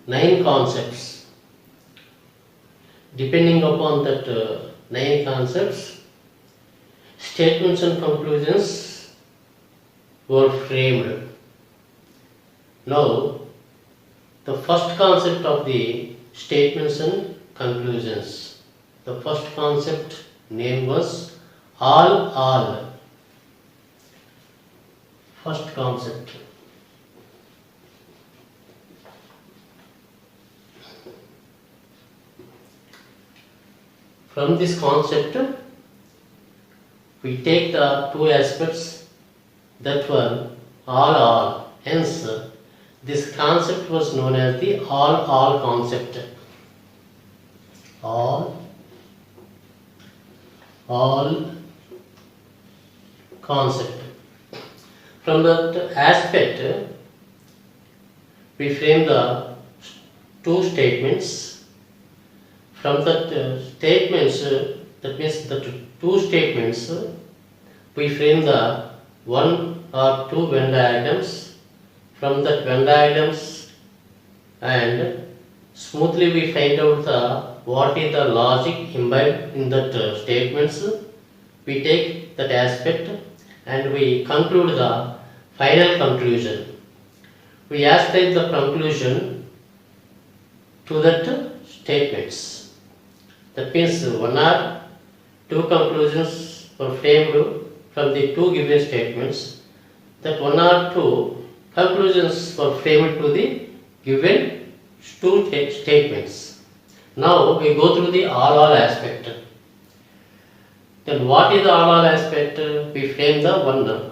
9 concepts. Depending upon that 9 concepts, statements and conclusions were framed. Now, the first concept of the statements and conclusions. The first concept name was all. First concept. From this concept, we take the two aspects that were all. Hence, this concept was known as the all concept. All concept. From that aspect, we frame the two statements. From that statements, that means the two statements, we frame the one or two Venn diagrams. From that Venn diagrams, and smoothly we find out what is the logic imbibed in that statements. We take that aspect and we conclude the final conclusion. We ascribe the conclusion to that statements. That means one or two conclusions were framed from the two given statements. That one or two conclusions were framed to the given two statements. Now we go through the all aspect. Then what is the all aspect? We frame the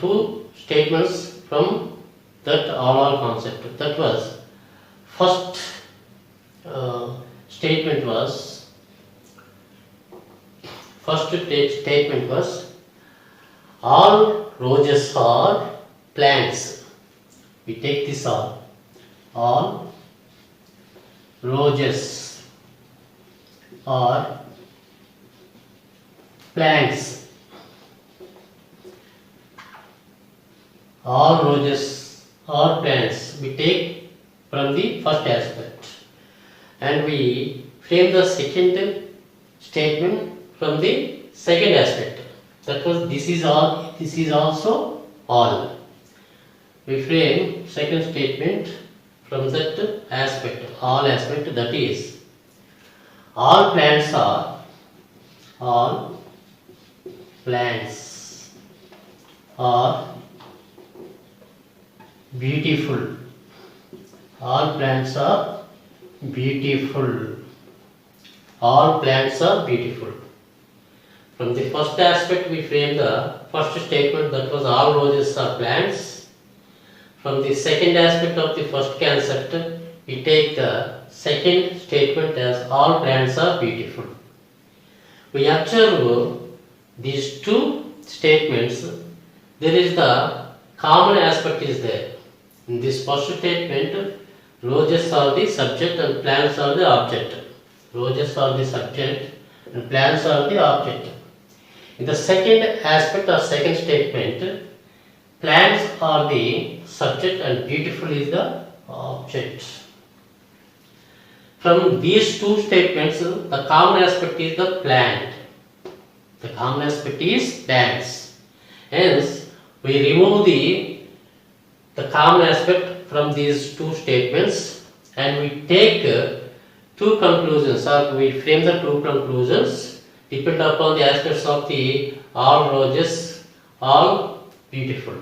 two statements from that all concept. That was first statement was all roses are plants. We take this all roses are plants. All roses are plants. We take from the first aspect, and we frame the second statement from the second aspect. That was this is all. This is also all. We frame second statement from that aspect, all aspect, that is all plants are beautiful. All plants are beautiful. All plants are beautiful. From the first aspect, we frame the first statement, that was all roses are plants. From the second aspect of the first concept, we take the second statement as all plants are beautiful. We observe these two statements. There is the common aspect is there. In this first statement, roses are the subject and plants are the object. Roses are the subject and plants are the object. In the second aspect or second statement, plants are the subject and beautiful is the object. From these two statements, the common aspect is the plant. The common aspect is plants. Hence, we remove the common aspect from these two statements and we take two conclusions, or we frame the two conclusions depend upon the aspects of the all roses, all beautiful.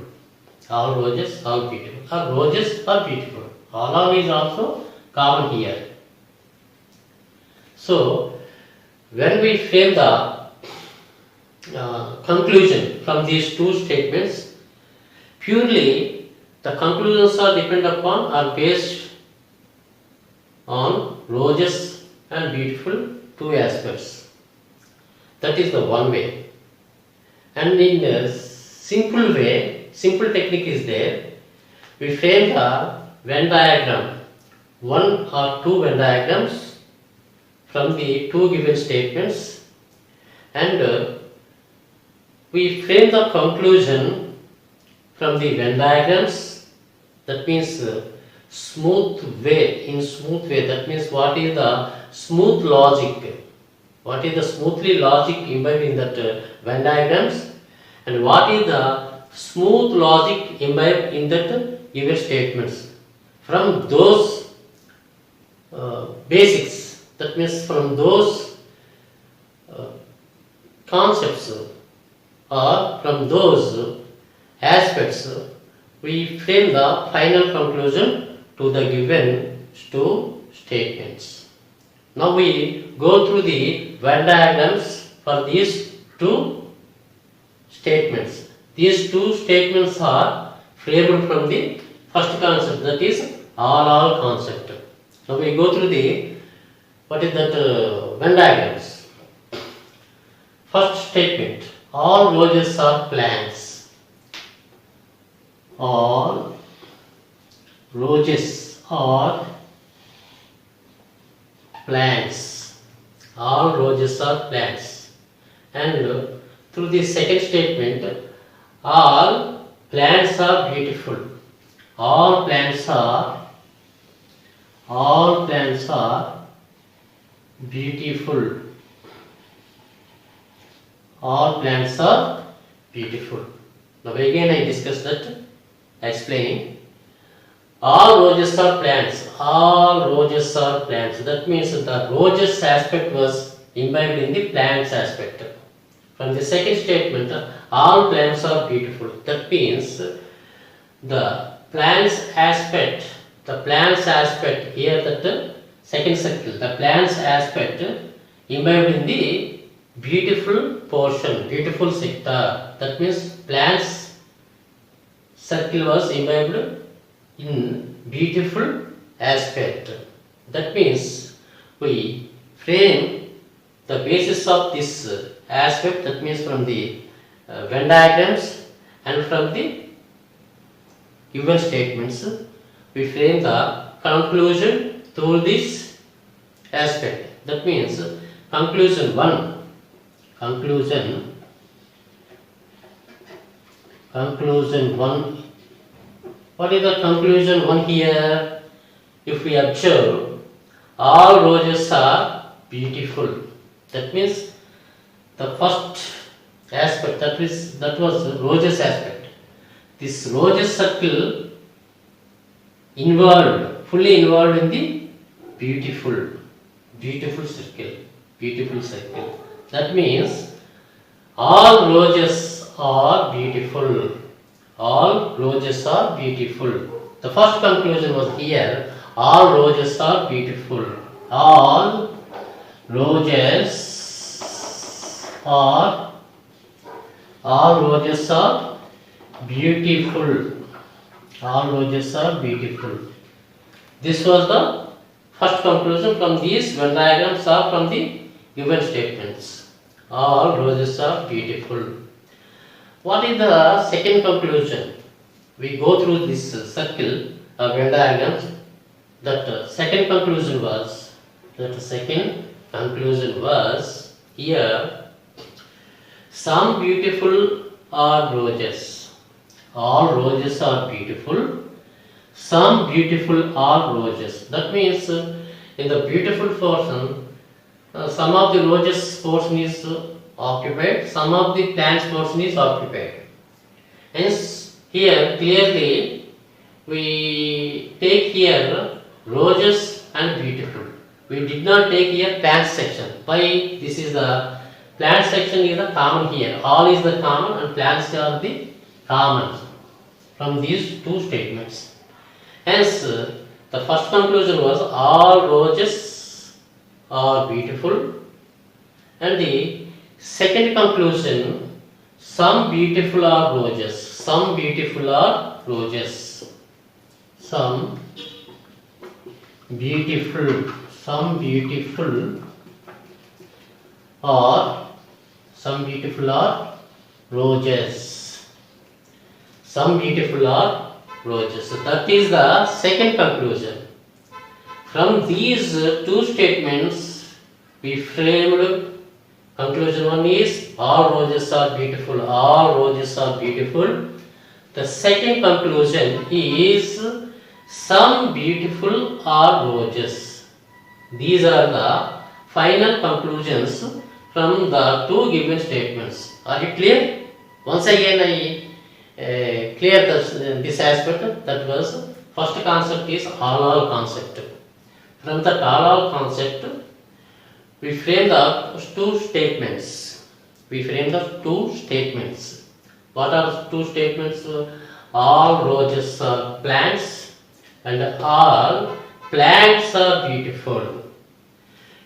All roses, all beautiful. All roses are beautiful. All is also common here. So, when we frame the conclusion from these two statements, purely the conclusions are depend upon or based on roses and beautiful two aspects. That is the one way. And in a simple way, simple technique is there. We frame the Venn diagram, one or two Venn diagrams from the two given statements, and we frame the conclusion from the Venn diagrams. That means smooth way, in smooth way. That means what is the smooth logic? What is the smoothly logic imbibed in that Venn diagrams? And what is the smooth logic imbibed in that given statements? From those basics, that means from those concepts or from those aspects, we frame the final conclusion to the given two statements. Now we go through the Venn diagrams for these two statements. These two statements are framed from the first concept, that is all concept. Now we go through the what is that Venn diagrams. First statement: all roses are plants. All roses are plants. All roses are plants. And through the second statement, all plants are beautiful. All plants are beautiful. All plants are beautiful. Now again I discuss that, explaining. All roses are plants. All roses are plants. That means the roses aspect was imbibed in the plants aspect. From the second statement, all plants are beautiful. That means the plants aspect here, that second circle, the plants aspect imbibed in the beautiful portion, beautiful sector. That means plants circle was imbibed in beautiful aspect. That means we frame the basis of this aspect, that means from the Venn diagrams and from the given statements, we frame the conclusion through this aspect. That means conclusion 1. Conclusion 1. What is the conclusion 1 here? If we observe, all roses are beautiful. That means the first aspect, that was roses aspect. This roses circle fully involved in the beautiful circle. That means all roses are beautiful. All roses are beautiful. The first conclusion was here, all roses are beautiful. All roses are beautiful. All roses are beautiful. This was the first conclusion from these Venn diagrams or from the given statements. All roses are beautiful. What is the second conclusion? We go through this circle of Venn diagrams. That second conclusion was here, some beautiful are roses. All roses are beautiful. Some beautiful are roses. That means in the beautiful portion, some of the roses portion is occupied, some of the plants portion is occupied. Hence here clearly we take here roses and beautiful. We did not take here plant section. Why? This is the plant section is the common here. All is the common and plants are the common from these two statements. Hence the first conclusion was all roses are beautiful, and the second conclusion, some beautiful are roses. Some beautiful are roses. Some beautiful are roses. Some beautiful are roses. So that is the second conclusion. From these two statements, we framed conclusion 1 is all roses are beautiful. All roses are beautiful. The second conclusion is some beautiful are roses. These are the final conclusions from the two given statements. Are it clear? Once again I clear this aspect. That was first concept is all concept. From that all concept we frame the two statements. We frame the two statements. What are the two statements? All roses are plants and all plants are beautiful.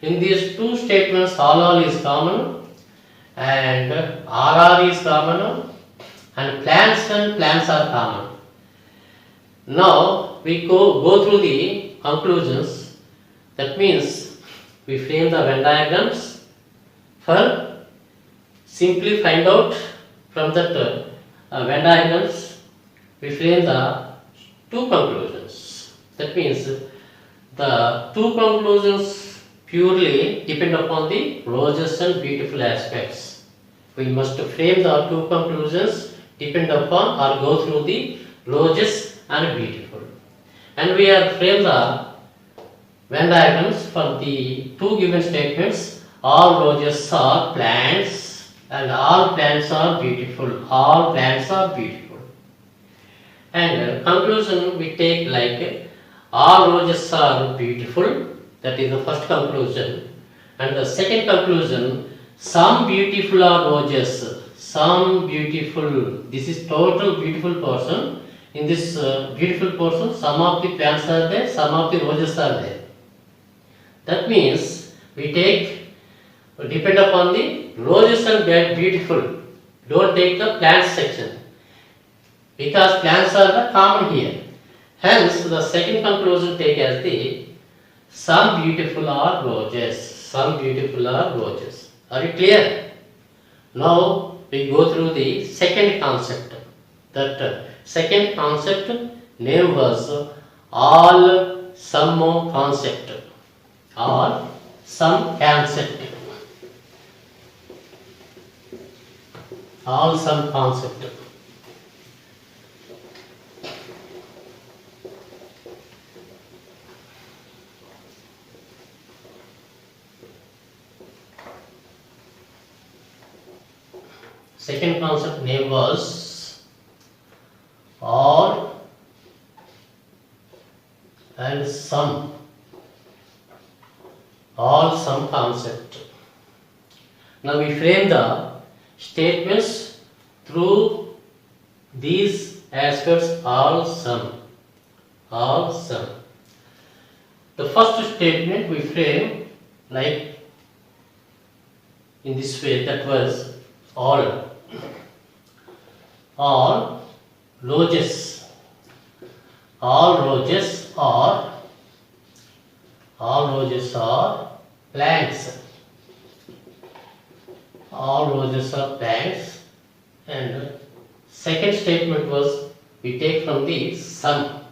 In these two statements, all is common and RR is common and plants are common. Now we go through the conclusions. That means we frame the Venn diagrams for simply find out from that Venn diagrams we frame the two conclusions. That means the two conclusions purely depend upon the roses and beautiful aspects. We must frame the two conclusions depend upon or go through the roses and beautiful. And we have framed the Venn diagrams for the two given statements. All roses are plants and all plants are beautiful. All plants are beautiful. And conclusion we take like all roses are beautiful. That is the first conclusion. And the second conclusion, some beautiful are roses. Some beautiful. This is total beautiful portion. In this beautiful portion, some of the plants are there, some of the roses are there. That means we take depend upon the roses and beautiful. Don't take the plants section because plants are the common here. Hence, the second conclusion take as the some beautiful are roses. Some beautiful are roses. Are you clear? Now we go through the second concept. That second concept name was all sum concept. All sum concept. All sum concept. Second concept name was all and sum. All sum concept. Now we frame the statements through these aspects all sum. All sum. The first statement we frame like in this way, that was all roses. All roses are plants. All roses are plants. And second statement was we take from the sum.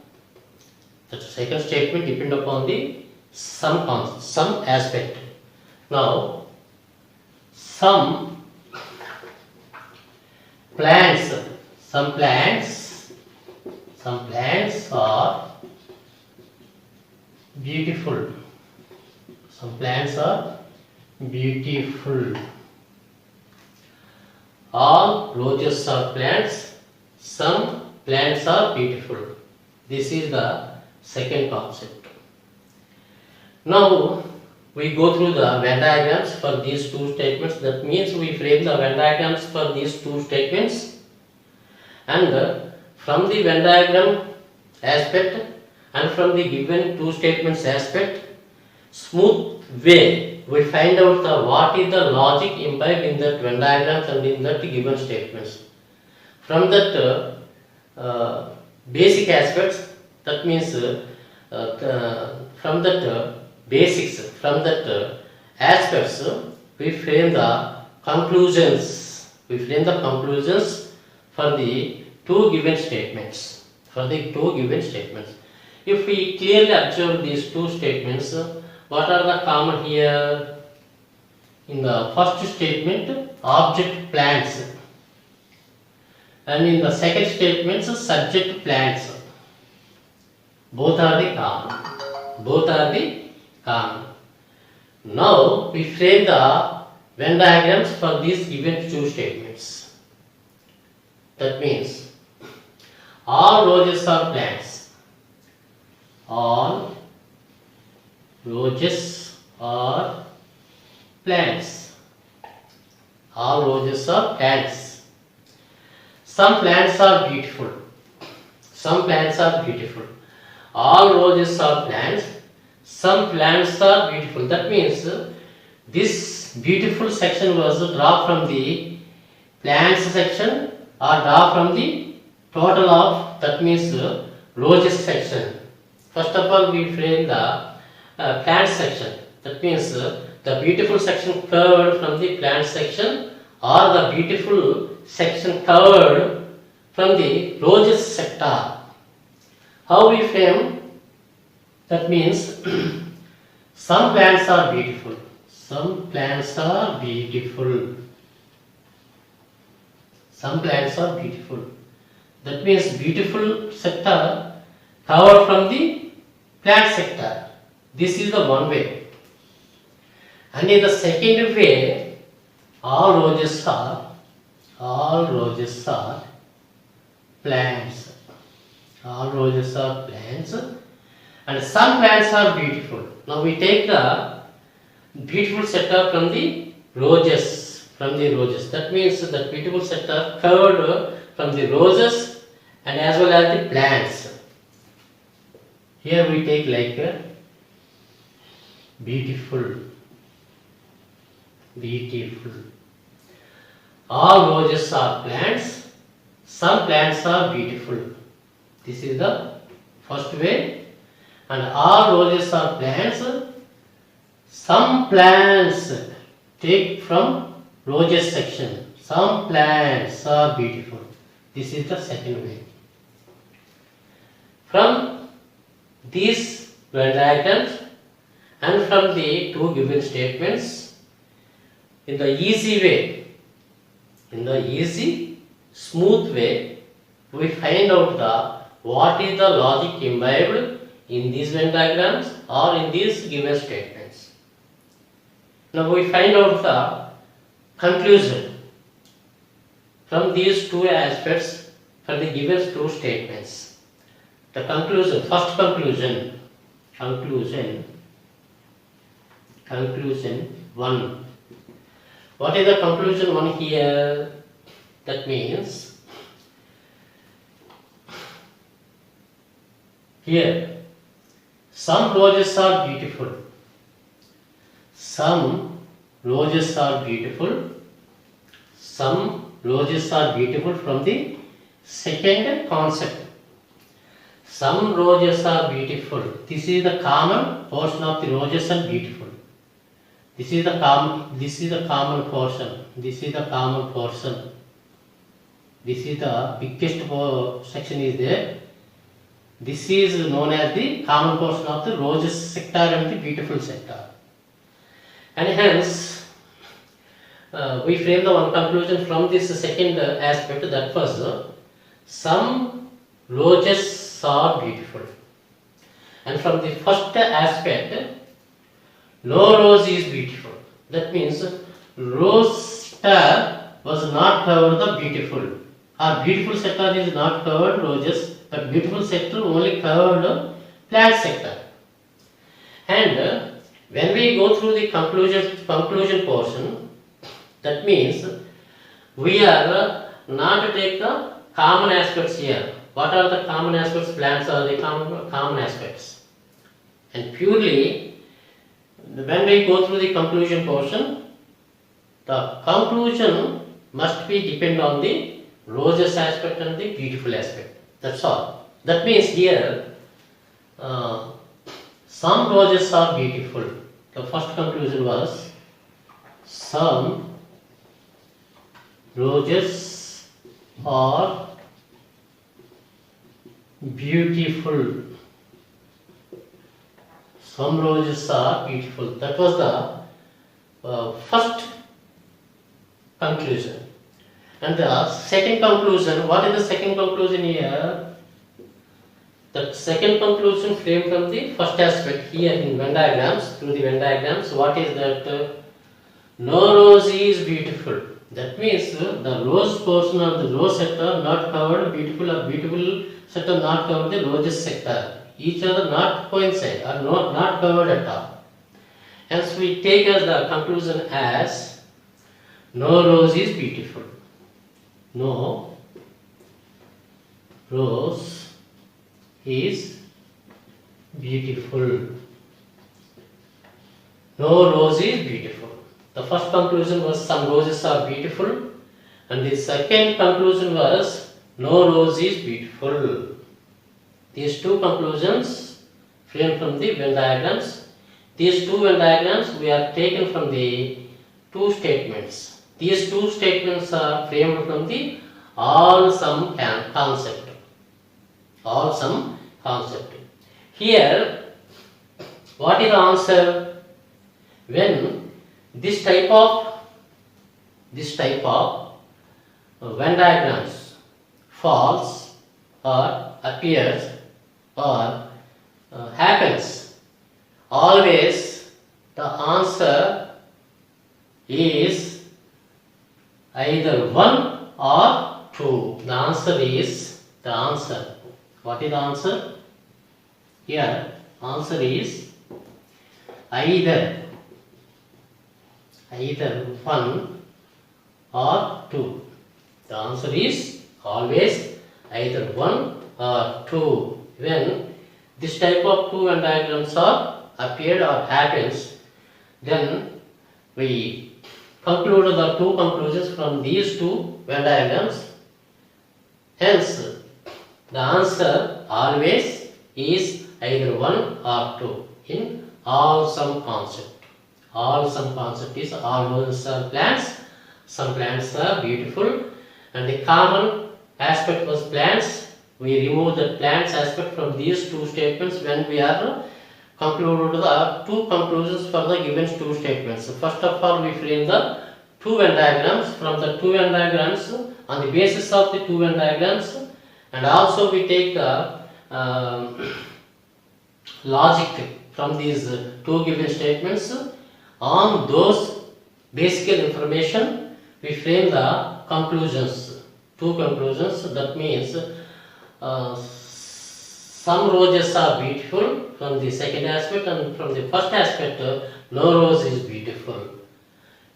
The second statement depend upon the sum concept, sum aspect. Now some plants are beautiful. Some plants are beautiful. All roses are plants. Some plants are beautiful. This is the second concept. Now we go through the Venn diagrams for these two statements. That means we frame the Venn diagrams for these two statements, and from the Venn diagram aspect and from the given two statements aspect, smooth way we find out the what is the logic imbibed in that Venn diagrams and in that given statements. From that basic aspects, that means from that basics, from that aspects, we frame the conclusions. We frame the conclusions for the two given statements. For the two given statements. If we clearly observe these two statements, what are the common here? In the first statement, object plants, and in the second statement, subject plants. Both are the common. Both are the common. Now we frame the Venn diagrams for these given two statements. That means all roses are plants. All roses are plants. All roses are plants. Some plants are beautiful. Some plants are beautiful. All roses are plants. Some plants are beautiful. That means this beautiful section was dropped from the plants section or dropped from the total of, that means roses section. First of all, we frame the plant section. That means the beautiful section covered from the plant section or the beautiful section covered from the roses sector. How we frame? That means some plants are beautiful. Some plants are beautiful. Some plants are beautiful. That means beautiful sector covered from the plant sector. This is the one way. And in the second way, all roses are plants. All roses are plants. And some plants are beautiful. Now we take the beautiful sector from the roses. That means the beautiful sector covered from the roses and as well as the plants. Here we take like beautiful. All roses are plants. Some plants are beautiful. This is the first way. And all roses are plants. Some plants take from roses section. Some plants are beautiful. This is the second way. From these Venn diagrams and from the two given statements, in the easy way, smooth way, we find out what is the logic imbibed in these Venn diagrams or in these given statements. Now we find out the conclusion from these two aspects from the given two statements. The conclusion, first conclusion one. What is the conclusion one here? That means here some roses are beautiful. Some roses are beautiful. Some roses are beautiful from the second concept. Some roses are beautiful. This is the common portion of the roses are beautiful. This is the common portion. This is the common portion. This is the biggest section is there. This is known as the common portion of the roses sector and the beautiful sector. And hence, we frame the one conclusion from this second aspect, that was some roses are beautiful. And from the first aspect, no rose is beautiful. That means rose sector was not covered the beautiful. Our beautiful sector is not covered roses, but beautiful sector only covered plant sector. And when we go through the conclusion portion, that means we are not to take the common aspects here. What are the common aspects? Plants are the common aspects. And purely, when we go through the conclusion portion, the conclusion must be depend on the roses aspect and the beautiful aspect. That's all. That means here, some roses are beautiful. The first conclusion was some roses are beautiful. Some roses are beautiful. That was the first conclusion. And the second conclusion, what is the second conclusion here? The second conclusion framed from the first aspect here in Venn diagrams, through the Venn diagrams, what is that? No rose is beautiful. That means the rose portion of the rose sector not covered, beautiful or beautiful sector not covered the roses sector. Each other not coincide or not covered at all. Hence we take as the conclusion as no rose is beautiful. No rose is beautiful. No rose is beautiful. The first conclusion was some roses are beautiful, and the second conclusion was no rose is beautiful. These two conclusions framed from the Venn diagrams. These two Venn diagrams we are taken from the two statements. These two statements are framed from the all-sum concept. All-sum concept. Here, what is the answer? When this type of Venn diagrams falls or appears or happens, always the answer is either 1 or 2. The answer is the answer. What is the answer? Here, answer is either 1 or 2. The answer is always either 1 or 2. When this type of two Venn diagrams are appeared or happens, then we conclude the two conclusions from these two Venn diagrams. Hence, the answer always is either 1 or 2 in all-sum concept. All-sum concept is all roses are plants, some plants are beautiful, and the common aspect was plants. We remove the plants aspect from these two statements when we are concluded the two conclusions for the given two statements. First of all, we frame the two Venn diagrams. From the two Venn diagrams, on the basis of the two Venn diagrams, and also we take the logic from these two given statements. On those basic information, we frame the conclusions, two conclusions. That means some roses are beautiful from the second aspect, and from the first aspect, no rose is beautiful.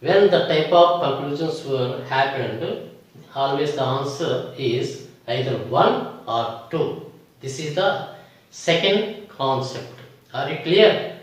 When the type of conclusions were happened, always the answer is either 1 or 2. This is the second concept. Are you clear?